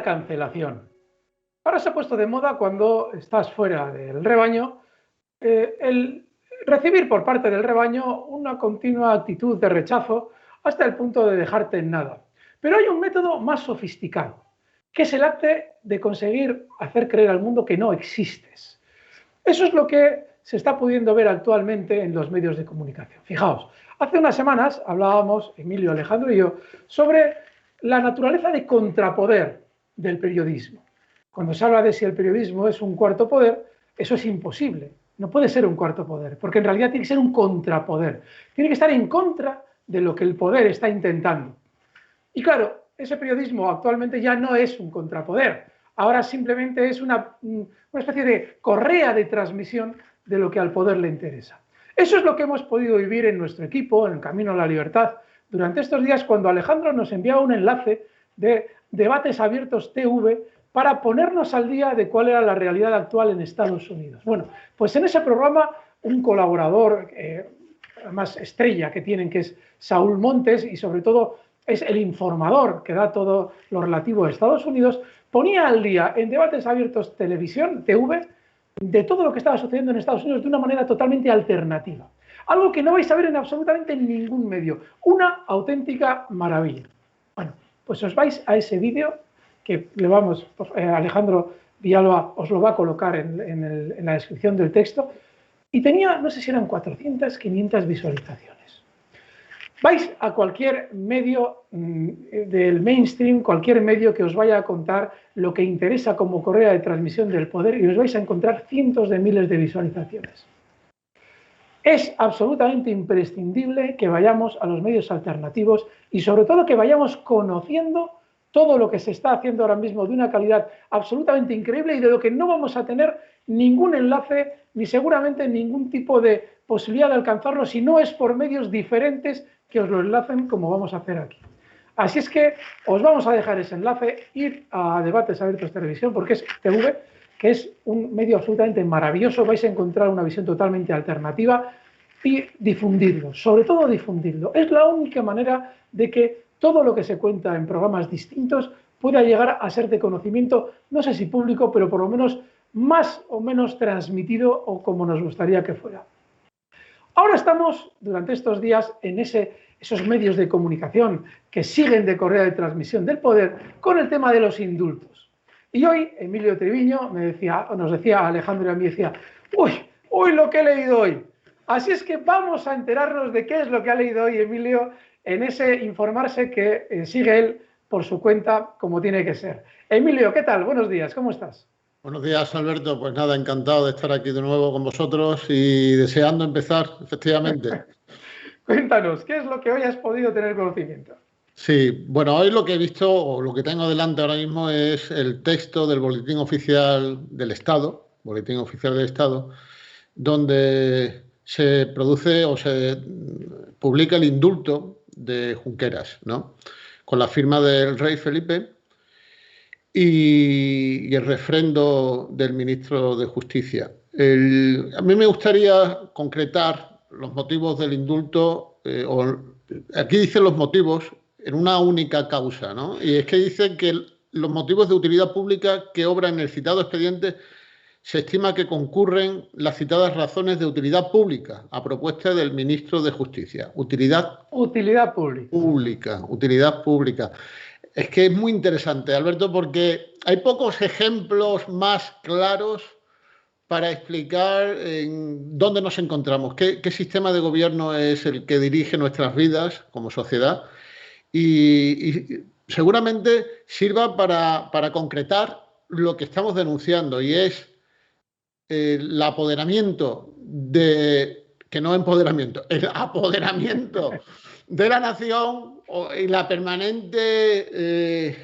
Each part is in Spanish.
la cancelación. Ahora se ha puesto de moda cuando estás fuera del rebaño el recibir por parte del rebaño una continua actitud de rechazo hasta el punto de dejarte en nada. Pero hay un método más sofisticado, que es el arte de conseguir hacer creer al mundo que no existes. Eso es lo que se está pudiendo ver actualmente en los medios de comunicación. Fijaos, hace unas semanas hablábamos, Emilio, Alejandro y yo, sobre la naturaleza de contrapoder del periodismo. Cuando se habla de si el periodismo es un cuarto poder, eso es imposible. No puede ser un cuarto poder, porque en realidad tiene que ser un contrapoder. Tiene que estar en contra de lo que el poder está intentando. Y claro, ese periodismo actualmente ya no es un contrapoder. Ahora simplemente es una especie de correa de transmisión de lo que al poder le interesa. Eso es lo que hemos podido vivir en nuestro equipo, en el Camino a la Libertad, durante estos días cuando Alejandro nos enviaba un enlace de Debates Abiertos TV para ponernos al día de cuál era la realidad actual en Estados Unidos. Bueno, pues en ese programa un colaborador, más estrella que tienen, que es Saúl Montes, y sobre todo es el informador que da todo lo relativo a Estados Unidos, ponía al día en Debates Abiertos Televisión, TV, de todo lo que estaba sucediendo en Estados Unidos de una manera totalmente alternativa. Algo que no vais a ver en absolutamente ningún medio. Una auténtica maravilla. Bueno, pues os vais a ese vídeo que le vamos, Alejandro Villalba os lo va a colocar en la descripción del texto, y tenía, no sé si eran 400, 500 visualizaciones. Vais a cualquier medio del mainstream, cualquier medio que os vaya a contar lo que interesa como correa de transmisión del poder, y os vais a encontrar cientos de miles de visualizaciones. Es absolutamente imprescindible que vayamos a los medios alternativos y sobre todo que vayamos conociendo todo lo que se está haciendo ahora mismo de una calidad absolutamente increíble y de lo que no vamos a tener ningún enlace ni seguramente ningún tipo de posibilidad de alcanzarlo si no es por medios diferentes que os lo enlacen como vamos a hacer aquí. Así es que os vamos a dejar ese enlace, ir a Debates Abiertos Televisión, porque es TV, que es un medio absolutamente maravilloso, vais a encontrar una visión totalmente alternativa y difundirlo, sobre todo difundirlo. Es la única manera de que todo lo que se cuenta en programas distintos pueda llegar a ser de conocimiento, no sé si público, pero por lo menos más o menos transmitido o como nos gustaría que fuera. Ahora estamos, durante estos días, en esos medios de comunicación que siguen de correa de transmisión del poder con el tema de los indultos. Y hoy Emilio Treviño nos decía a Alejandro y a mí, decía, uy, lo que he leído hoy. Así es que vamos a enterarnos de qué es lo que ha leído hoy Emilio en ese informarse que sigue él por su cuenta como tiene que ser. Emilio, ¿qué tal? Buenos días, ¿cómo estás? Buenos días, Alberto. Pues nada, encantado de estar aquí de nuevo con vosotros y deseando empezar, efectivamente. Cuéntanos, ¿qué es lo que hoy has podido tener conocimiento? Sí, bueno, hoy lo que he visto o lo que tengo delante ahora mismo es el texto del Boletín Oficial del Estado, donde se produce o se publica el indulto de Junqueras, ¿no? Con la firma del rey Felipe y el refrendo del ministro de Justicia. A mí me gustaría concretar los motivos del indulto, aquí dicen los motivos en una única causa, ¿no? Y es que dice que los motivos de utilidad pública que obran en el citado expediente se estima que concurren las citadas razones de utilidad pública a propuesta del ministro de Justicia. Utilidad pública. Utilidad pública. Es que es muy interesante, Alberto, porque hay pocos ejemplos más claros para explicar en dónde nos encontramos, qué sistema de gobierno es el que dirige nuestras vidas como sociedad y seguramente sirva para concretar lo que estamos denunciando y es el apoderamiento que no empoderamiento, el apoderamiento de la nación y la permanente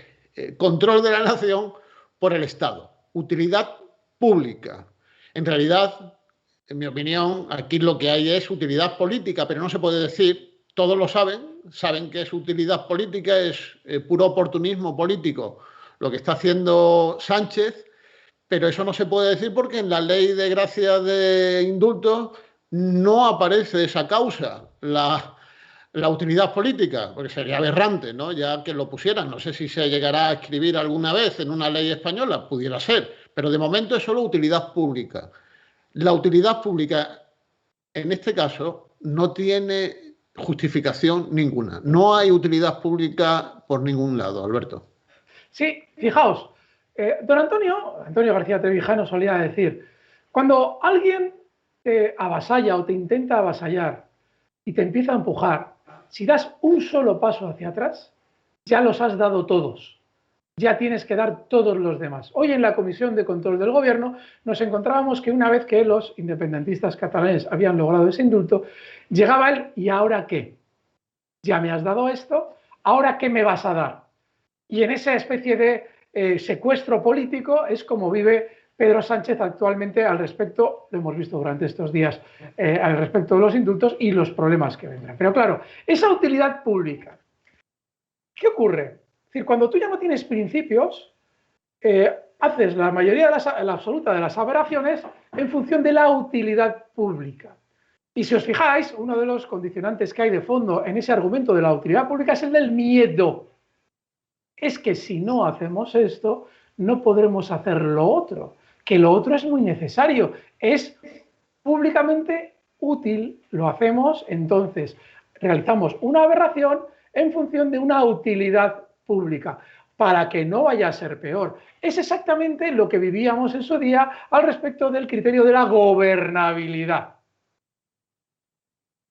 control de la nación por el Estado. Utilidad pública. En realidad, en mi opinión, aquí lo que hay es utilidad política, pero no se puede decir, todos lo saben que es utilidad política, es puro oportunismo político lo que está haciendo Sánchez, pero eso no se puede decir porque en la ley de gracia de indultos no aparece esa causa. la utilidad política, porque sería aberrante, ¿no? Ya que lo pusieran, no sé si se llegará a escribir alguna vez en una ley española, pudiera ser, pero de momento es solo utilidad pública. La utilidad pública, en este caso, no tiene justificación ninguna. No hay utilidad pública por ningún lado, Alberto. Sí, fijaos, don Antonio García Trevijano solía decir, cuando alguien te avasalla o te intenta avasallar y te empieza a empujar, si das un solo paso hacia atrás, ya los has dado todos. Ya tienes que dar todos los demás. Hoy en la Comisión de Control del Gobierno nos encontrábamos que una vez que los independentistas catalanes habían logrado ese indulto, llegaba él, ¿y ahora qué? Ya me has dado esto, ¿ahora qué me vas a dar? Y en esa especie de secuestro político es como vive Pedro Sánchez actualmente al respecto, lo hemos visto durante estos días, al respecto de los indultos y los problemas que vendrán. Pero claro, esa utilidad pública, ¿qué ocurre? Es decir, cuando tú ya no tienes principios, haces la mayoría de la absoluta de las aberraciones en función de la utilidad pública. Y si os fijáis, uno de los condicionantes que hay de fondo en ese argumento de la utilidad pública es el del miedo. Es que si no hacemos esto, no podremos hacer lo otro, que lo otro es muy necesario, es públicamente útil, lo hacemos, entonces realizamos una aberración en función de una utilidad pública, para que no vaya a ser peor. Es exactamente lo que vivíamos en su día al respecto del criterio de la gobernabilidad.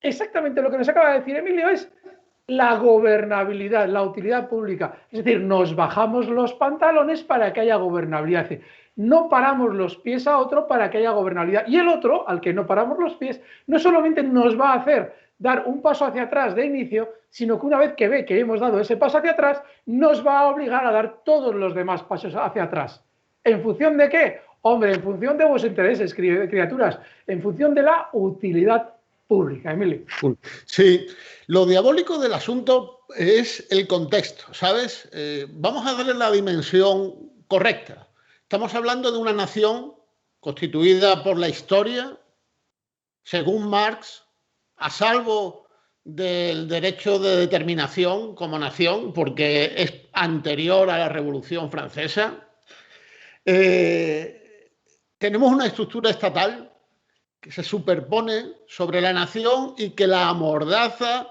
Exactamente lo que nos acaba de decir Emilio es la gobernabilidad, la utilidad pública. Es decir, nos bajamos los pantalones para que haya gobernabilidad. Es decir, no paramos los pies a otro para que haya gobernabilidad. Y el otro, al que no paramos los pies, no solamente nos va a hacer dar un paso hacia atrás de inicio, sino que una vez que ve que hemos dado ese paso hacia atrás, nos va a obligar a dar todos los demás pasos hacia atrás. ¿En función de qué? Hombre, en función de vuestros intereses, criaturas, en función de la utilidad pública. Emilio. Sí, lo diabólico del asunto es el contexto, ¿sabes? Vamos a darle la dimensión correcta. Estamos hablando de una nación constituida por la historia, según Marx, a salvo del derecho de determinación como nación, porque es anterior a la Revolución Francesa. Tenemos una estructura estatal que se superpone sobre la nación y que la amordaza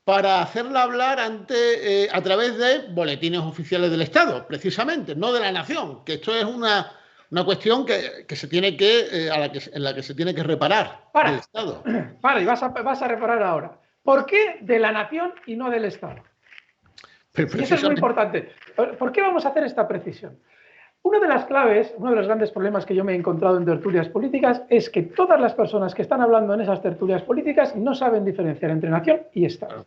para hacerla hablar a través de boletines oficiales del Estado, precisamente, no de la nación, que esto es una cuestión que se tiene en la que se tiene que reparar el Estado. Y vas a reparar ahora. ¿Por qué de la nación y no del Estado? Y eso es muy importante. ¿Por qué vamos a hacer esta precisión? Una de las claves, uno de los grandes problemas que yo me he encontrado en tertulias políticas es que todas las personas que están hablando en esas tertulias políticas no saben diferenciar entre nación y Estado.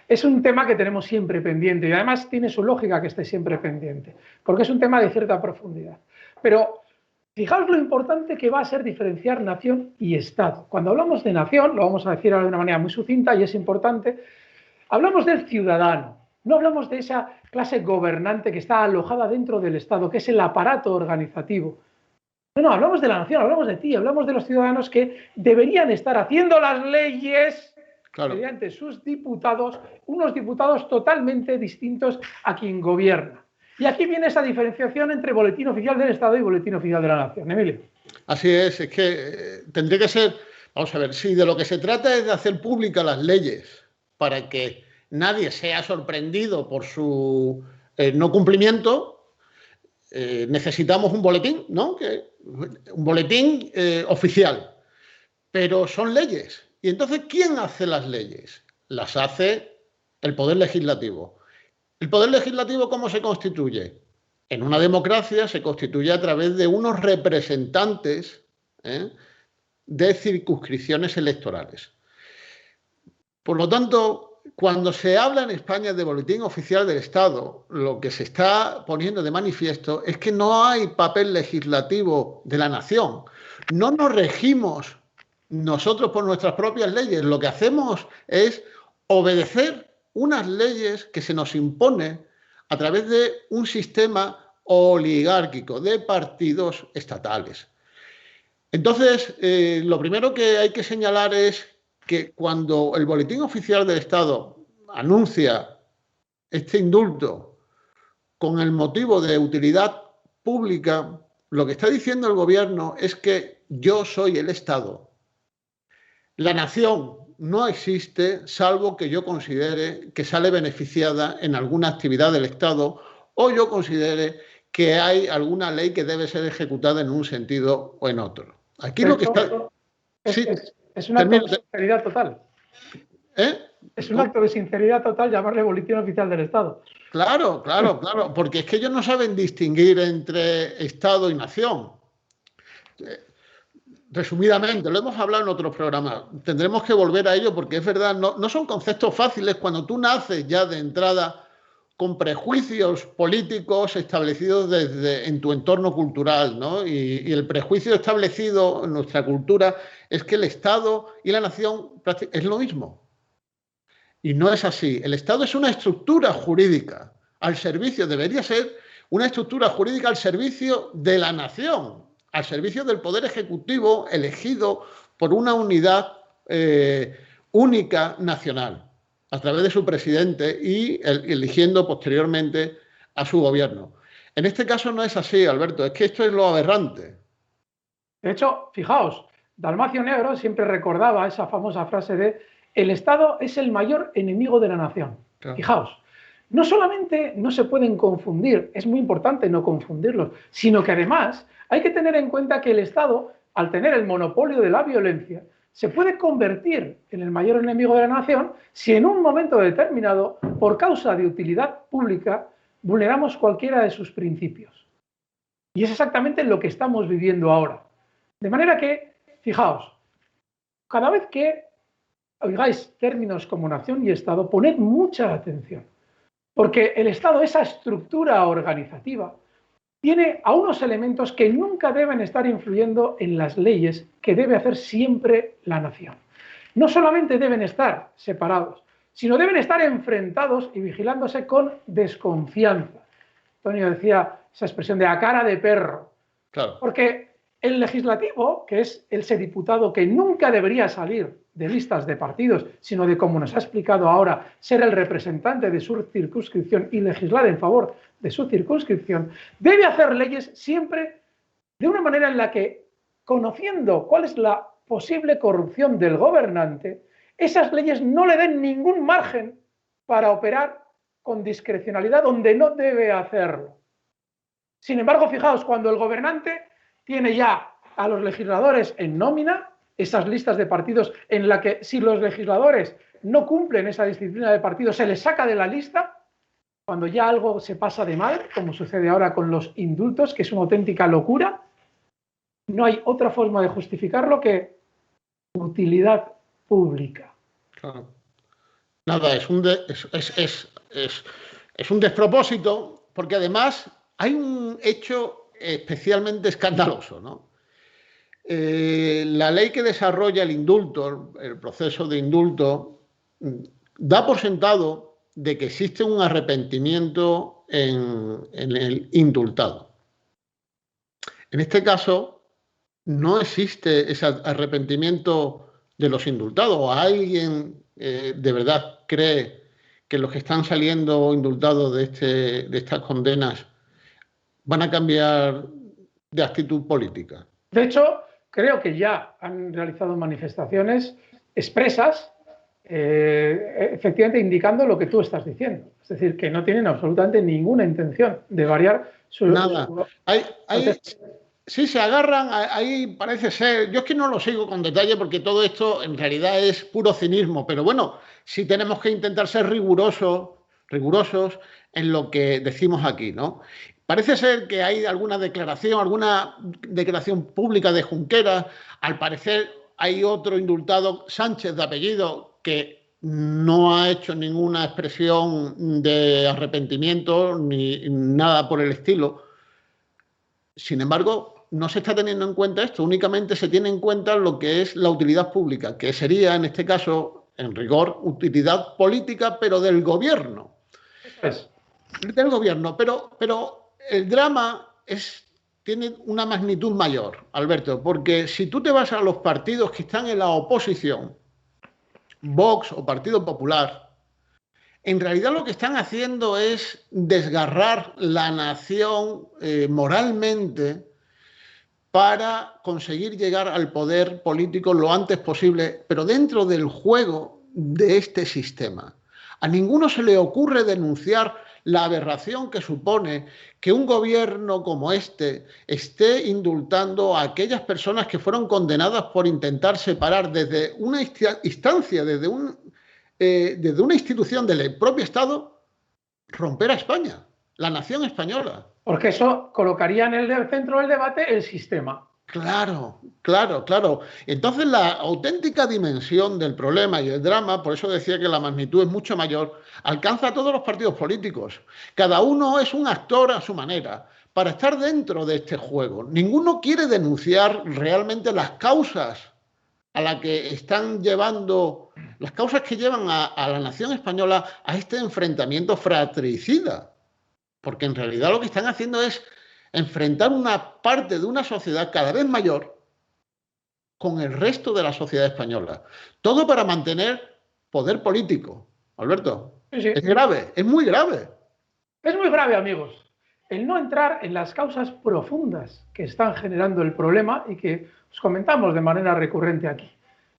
Es un tema que tenemos siempre pendiente y además tiene su lógica que esté siempre pendiente, porque es un tema de cierta profundidad. Pero fijaos lo importante que va a ser diferenciar nación y Estado. Cuando hablamos de nación, lo vamos a decir ahora de una manera muy sucinta y es importante, hablamos del ciudadano. No hablamos de esa clase gobernante que está alojada dentro del Estado, que es el aparato organizativo. No, hablamos de la nación, hablamos de ti, hablamos de los ciudadanos que deberían estar haciendo las leyes mediante sus diputados, unos diputados totalmente distintos a quien gobierna. Y aquí viene esa diferenciación entre boletín oficial del Estado y boletín oficial de la nación. Emilio. Así es que tendría que ser, vamos a ver, si de lo que se trata es de hacer públicas las leyes para que nadie sea sorprendido por su no cumplimiento, necesitamos un boletín, ¿no? Un boletín oficial. Pero son leyes. Y entonces, ¿quién hace las leyes? Las hace el Poder Legislativo. ¿El Poder Legislativo cómo se constituye? En una democracia se constituye a través de unos representantes de circunscripciones electorales. Por lo tanto, cuando se habla en España de boletín oficial del Estado, lo que se está poniendo de manifiesto es que no hay papel legislativo de la nación. No nos regimos nosotros por nuestras propias leyes. Lo que hacemos es obedecer unas leyes que se nos impone a través de un sistema oligárquico de partidos estatales. Entonces, lo primero que hay que señalar es que cuando el Boletín Oficial del Estado anuncia este indulto con el motivo de utilidad pública, lo que está diciendo el gobierno es que yo soy el Estado. La nación no existe salvo que yo considere que sale beneficiada en alguna actividad del Estado o yo considere que hay alguna ley que debe ser ejecutada en un sentido o en otro. Aquí lo que está... Es un acto de sinceridad total. Es un acto de sinceridad total llamarle Boletín Oficial del Estado. Claro, porque es que ellos no saben distinguir entre Estado y nación. Resumidamente, lo hemos hablado en otros programas, tendremos que volver a ello porque es verdad, no son conceptos fáciles cuando tú naces ya de entrada con prejuicios políticos establecidos en tu entorno cultural, ¿no? Y el prejuicio establecido en nuestra cultura es que el Estado y la nación es lo mismo. Y no es así. El Estado es una estructura jurídica al servicio, debería ser una estructura jurídica al servicio de la nación, al servicio del Poder Ejecutivo elegido por una unidad única nacional, a través de su presidente y eligiendo posteriormente a su gobierno. En este caso no es así, Alberto, es que esto es lo aberrante. De hecho, fijaos, Dalmacio Negro siempre recordaba esa famosa frase de el Estado es el mayor enemigo de la nación. Claro. Fijaos, no solamente no se pueden confundir, es muy importante no confundirlos, sino que además hay que tener en cuenta que el Estado, al tener el monopolio de la violencia, se puede convertir en el mayor enemigo de la nación si en un momento determinado, por causa de utilidad pública, vulneramos cualquiera de sus principios. Y es exactamente lo que estamos viviendo ahora. De manera que, fijaos, cada vez que oigáis términos como nación y Estado, poned mucha atención, porque el Estado, esa estructura organizativa, tiene a unos elementos que nunca deben estar influyendo en las leyes que debe hacer siempre la nación. No solamente deben estar separados, sino deben estar enfrentados y vigilándose con desconfianza. Antonio decía esa expresión de a cara de perro. Claro. Porque el legislativo, que es ese diputado que nunca debería salir de listas de partidos, sino de, como nos ha explicado ahora, ser el representante de su circunscripción y legislar en favor de su circunscripción, debe hacer leyes siempre de una manera en la que, conociendo cuál es la posible corrupción del gobernante, esas leyes no le den ningún margen para operar con discrecionalidad donde no debe hacerlo. Sin embargo, fijaos, cuando el gobernante tiene ya a los legisladores en nómina, esas listas de partidos en la que si los legisladores no cumplen esa disciplina de partido se les saca de la lista, cuando ya algo se pasa de mal, como sucede ahora con los indultos, que es una auténtica locura, no hay otra forma de justificarlo que utilidad pública. Claro. Nada, es un despropósito, porque además hay un hecho especialmente escandaloso, ¿no? La ley que desarrolla el indulto, el proceso de indulto, da por sentado de que existe un arrepentimiento en el indultado. En este caso, no existe ese arrepentimiento de los indultados. ¿O alguien de verdad cree que los que están saliendo indultados de estas condenas van a cambiar de actitud política? De hecho, creo que ya han realizado manifestaciones expresas, efectivamente indicando lo que tú estás diciendo. Es decir, que no tienen absolutamente ninguna intención de variar su... Nada. Sí, se agarran, ahí parece ser... Yo es que no lo sigo con detalle porque todo esto en realidad es puro cinismo, pero bueno, sí tenemos que intentar ser rigurosos en lo que decimos aquí, ¿no? Parece ser que hay alguna declaración pública de Junqueras. Al parecer hay otro indultado, Sánchez de apellido, que no ha hecho ninguna expresión de arrepentimiento ni nada por el estilo. Sin embargo, no se está teniendo en cuenta esto, únicamente se tiene en cuenta lo que es la utilidad pública, que sería en este caso, en rigor, utilidad política, pero del gobierno. Del gobierno, pero el drama tiene una magnitud mayor, Alberto, porque si tú te vas a los partidos que están en la oposición, Vox o Partido Popular, en realidad lo que están haciendo es desgarrar la nación moralmente para conseguir llegar al poder político lo antes posible, pero dentro del juego de este sistema. A ninguno se le ocurre denunciar la aberración que supone que un gobierno como este esté indultando a aquellas personas que fueron condenadas por intentar separar desde una instancia, desde una institución del propio Estado, romper a España, la nación española. Porque eso colocaría en el centro del debate el sistema. Claro, claro, claro. Entonces la auténtica dimensión del problema y el drama, por eso decía que la magnitud es mucho mayor, alcanza a todos los partidos políticos. Cada uno es un actor a su manera para estar dentro de este juego. Ninguno quiere denunciar realmente las causas a las que están llevando, las causas que llevan a la nación española a este enfrentamiento fratricida. Porque en realidad lo que están haciendo es enfrentar una parte de una sociedad cada vez mayor con el resto de la sociedad española. Todo para mantener poder político. Alberto, Sí, sí. es grave, es muy grave. Es muy grave, amigos, el no entrar en las causas profundas que están generando el problema y que os comentamos de manera recurrente aquí.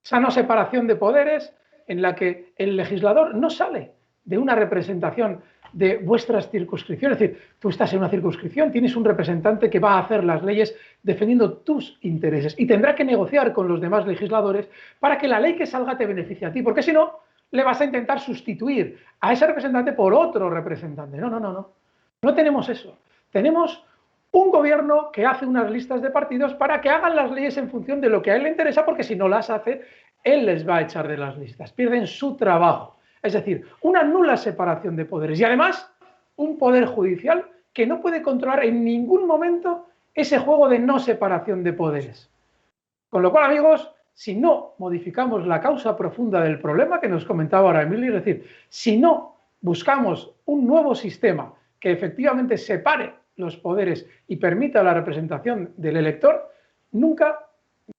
Esa no separación de poderes en la que el legislador no sale de una representación de vuestras circunscripciones. Es decir, tú estás en una circunscripción, tienes un representante que va a hacer las leyes defendiendo tus intereses y tendrá que negociar con los demás legisladores para que la ley que salga te beneficie a ti, porque si no, le vas a intentar sustituir a ese representante por otro representante. No, no, no, no. No tenemos eso. Tenemos un gobierno que hace unas listas de partidos para que hagan las leyes en función de lo que a él le interesa, porque si no las hace, él les va a echar de las listas. Pierden su trabajo. Es decir, una nula separación de poderes y además un poder judicial que no puede controlar en ningún momento ese juego de no separación de poderes. Con lo cual, amigos, si no modificamos la causa profunda del problema que nos comentaba ahora Emilio, es decir, si no buscamos un nuevo sistema que efectivamente separe los poderes y permita la representación del elector, nunca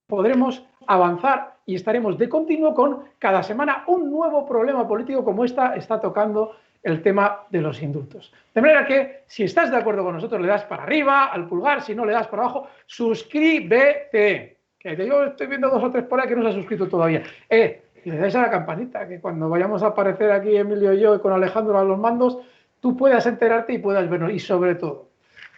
podremos avanzar y estaremos de continuo con cada semana un nuevo problema político como está tocando el tema de los indultos. De manera que, si estás de acuerdo con nosotros, le das para arriba, al pulgar, si no le das para abajo, suscríbete. Que yo estoy viendo 2 o 3 por ahí que no se ha suscrito todavía. Y le dais a la campanita, que cuando vayamos a aparecer aquí Emilio y yo y con Alejandro a los mandos, tú puedas enterarte y puedas vernos. Y sobre todo,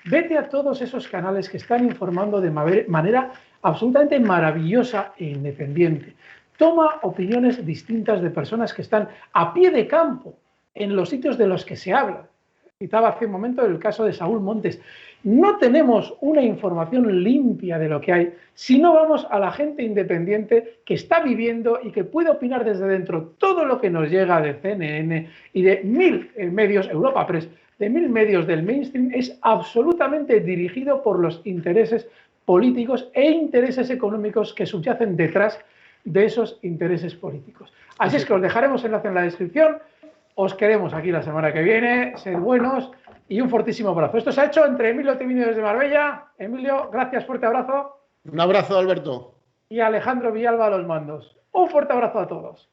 vete a todos esos canales que están informando de manera absolutamente maravillosa e independiente. Toma opiniones distintas de personas que están a pie de campo en los sitios de los que se habla. Citaba hace un momento el caso de Saúl Montes. No tenemos una información limpia de lo que hay si no vamos a la gente independiente que está viviendo y que puede opinar desde dentro. Todo lo que nos llega de CNN y de 1000 medios, Europa Press, de 1000 medios del mainstream, es absolutamente dirigido por los intereses políticos e intereses económicos que subyacen detrás de esos intereses políticos. Así es que os dejaremos enlace en la descripción. Os queremos aquí la semana que viene. Sed buenos y un fortísimo abrazo. Esto se ha hecho entre Emilio Timinio desde Marbella. Emilio, gracias, fuerte abrazo. Un abrazo, Alberto. Y Alejandro Villalba a los mandos. Un fuerte abrazo a todos.